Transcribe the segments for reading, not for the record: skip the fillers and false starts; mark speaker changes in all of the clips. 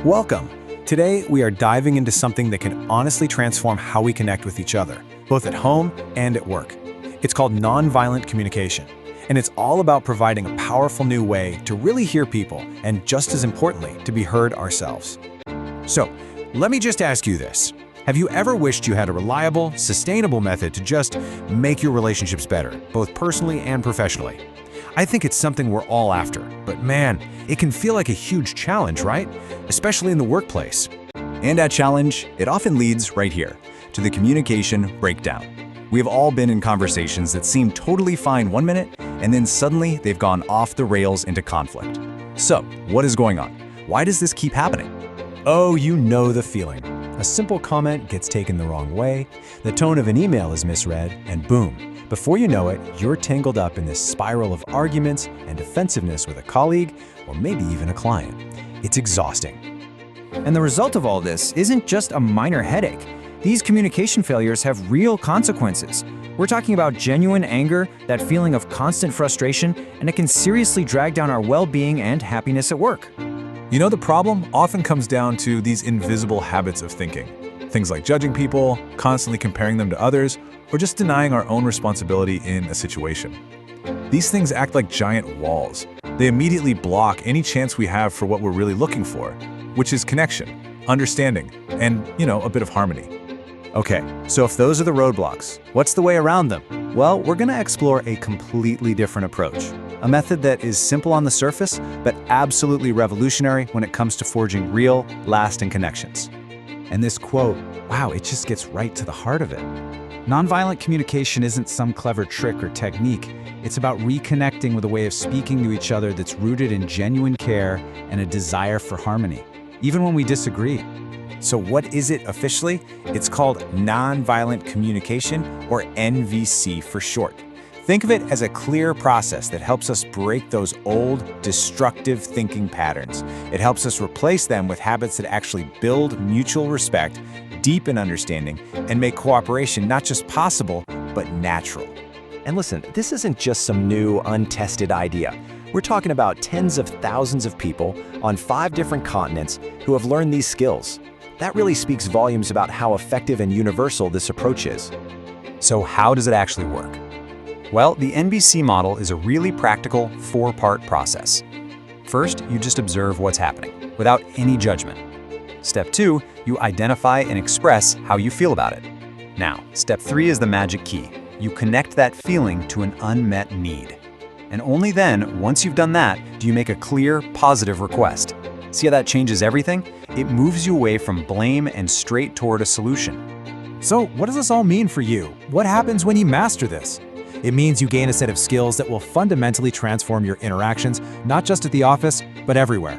Speaker 1: Welcome! Today, we are diving into something that can honestly transform how we connect with each other, both at home and at work. It's called nonviolent communication, and it's all about providing a powerful new way to really hear people and, just as importantly, to be heard ourselves. So, let me just ask you this. Have you ever wished you had a reliable, sustainable method to just make your relationships better, both personally and professionally? I think it's something we're all after, but man, it can feel like a huge challenge, right? Especially in the workplace.
Speaker 2: And that challenge, it often leads right here, to the communication breakdown. We have all been in conversations that seem totally fine one minute, and then suddenly they've gone off the rails into conflict. So, what is going on? Why does this keep happening?
Speaker 1: Oh, you know the feeling. A simple comment gets taken the wrong way, the tone of an email is misread, and boom. Before you know it, you're tangled up in this spiral of arguments and defensiveness with a colleague, or maybe even a client. It's exhausting.
Speaker 3: And the result of all this isn't just a minor headache. These communication failures have real consequences. We're talking about genuine anger, that feeling of constant frustration, and it can seriously drag down our well-being and happiness at work.
Speaker 4: You know, the problem often comes down to these invisible habits of thinking. Things like judging people, constantly comparing them to others, or just denying our own responsibility in a situation. These things act like giant walls. They immediately block any chance we have for what we're really looking for, which is connection, understanding, and, a bit of harmony.
Speaker 1: Okay, so if those are the roadblocks, what's the way around them? Well, we're going to explore a completely different approach. A method that is simple on the surface, but absolutely revolutionary when it comes to forging real, lasting connections. And this quote, wow, it just gets right to the heart of it. Nonviolent communication isn't some clever trick or technique. It's about reconnecting with a way of speaking to each other that's rooted in genuine care and a desire for harmony, even when we disagree. So what is it officially? It's called nonviolent communication, or NVC for short. Think of it as a clear process that helps us break those old, destructive thinking patterns. It helps us replace them with habits that actually build mutual respect, deepen understanding, and make cooperation not just possible, but natural. And listen, this isn't just some new, untested idea. We're talking about tens of thousands of people on 5 different continents who have learned these skills. That really speaks volumes about how effective and universal this approach is. So how does it actually work? Well, the NVC model is a really practical 4-part process. First, you just observe what's happening, without any judgment. Step 2, you identify and express how you feel about it. Now, step 3 is the magic key. You connect that feeling to an unmet need. And only then, once you've done that, do you make a clear, positive request. See how that changes everything? It moves you away from blame and straight toward a solution.
Speaker 5: So, what does this all mean for you? What happens when you master this? It means you gain a set of skills that will fundamentally transform your interactions, not just at the office, but everywhere.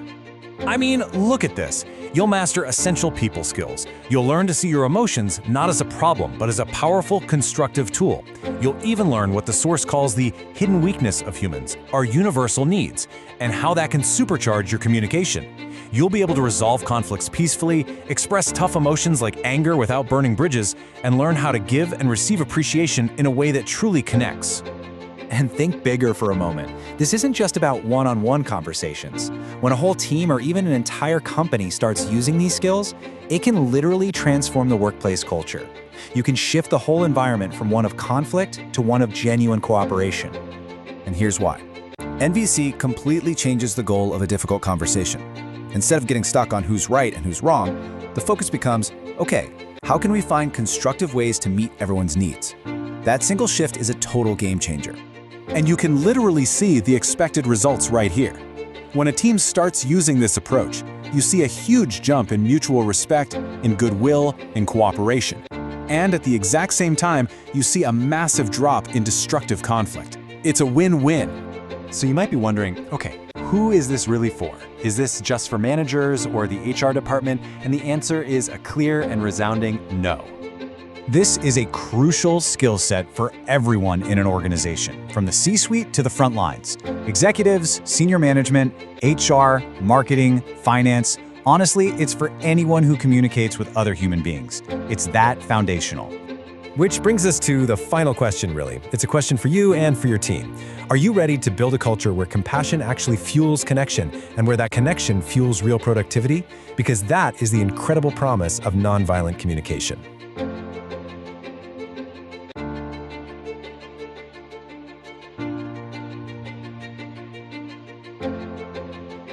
Speaker 5: I mean, look at this. You'll master essential people skills. You'll learn to see your emotions not as a problem, but as a powerful, constructive tool. You'll even learn what the source calls the hidden weakness of humans, our universal needs, and how that can supercharge your communication. You'll be able to resolve conflicts peacefully, express tough emotions like anger without burning bridges, and learn how to give and receive appreciation in a way that truly connects. And think bigger for a moment. This isn't just about one-on-one conversations. When a whole team or even an entire company starts using these skills, it can literally transform the workplace culture. You can shift the whole environment from one of conflict to one of genuine cooperation. And here's why. NVC completely changes the goal of a difficult conversation. Instead of getting stuck on who's right and who's wrong, the focus becomes, okay, how can we find constructive ways to meet everyone's needs? That single shift is a total game changer. And you can literally see the expected results right here. When a team starts using this approach, you see a huge jump in mutual respect, in goodwill, in cooperation. And at the exact same time, you see a massive drop in destructive conflict. It's a win-win. So you might be wondering, okay, who is this really for? Is this just for managers or the HR department? And the answer is a clear and resounding no. This is a crucial skill set for everyone in an organization, from the C-suite to the front lines. Executives, senior management, HR, marketing, finance. Honestly, it's for anyone who communicates with other human beings. It's that foundational. Which brings us to the final question, really. It's a question for you and for your team. Are you ready to build a culture where compassion actually fuels connection and where that connection fuels real productivity? Because that is the incredible promise of nonviolent communication.